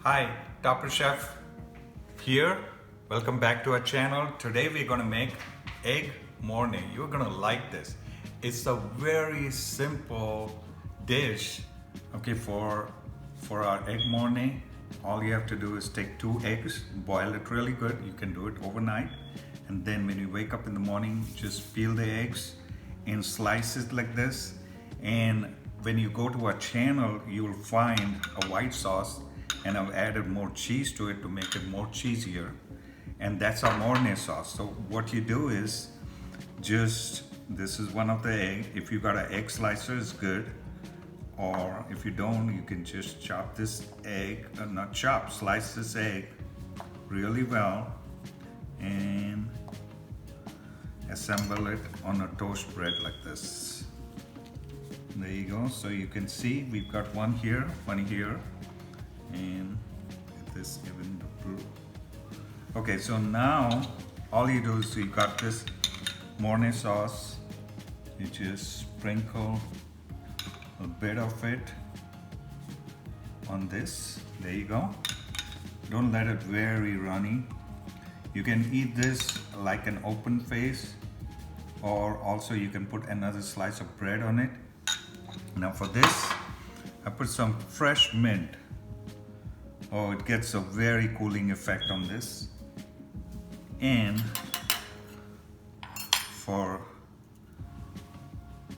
Hi, Topper Chef here. Welcome back to our channel. Today we're gonna make Egg Mornay. You're gonna like this. It's a very simple dish, okay, for our Egg Mornay. All you have to do is take 2 eggs, boil it really good. You can do it overnight. And then when you wake up in the morning, just peel the eggs in slices like this. And when you go to our channel, you will find a white sauce, and I've added more cheese to it to make it more cheesier. And that's our Mornay sauce. So what you do is this is one of the egg. If you got an egg slicer, it's good. Or if you don't, you can just chop this egg, slice this egg really well and assemble it on a toast bread like this. There you go. So you can see we've got one here, and this even the blue. Okay, so now all you do is you got this Mornay sauce. You just sprinkle a bit of it on this. There you go. Don't let it very runny. You can eat this like an open face, or also you can put another slice of bread on it. Now for this, I put some fresh mint. Oh, it gets a very cooling effect on this. And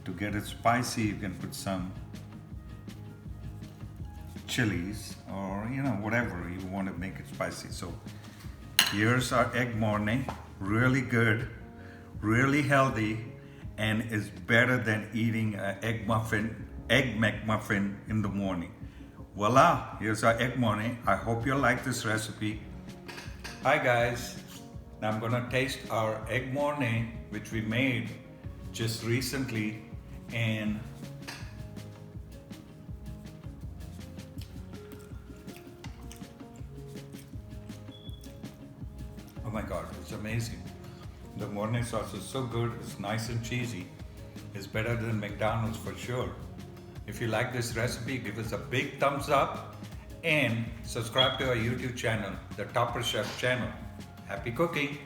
to get it spicy, you can put some chilies, or whatever you want to make it spicy. So here's our Egg Mornay. Really good, really healthy, and is better than eating an egg McMuffin in the morning. Voila, here's our Egg Mornay. I hope you like this recipe. Hi guys, now I'm gonna taste our Egg Mornay, which we made just recently. And oh my God, it's amazing. The Mornay sauce is so good, it's nice and cheesy. It's better than McDonald's for sure. If you like this recipe, give us a big thumbs up and subscribe to our YouTube channel, the Topper Chef channel. Happy cooking!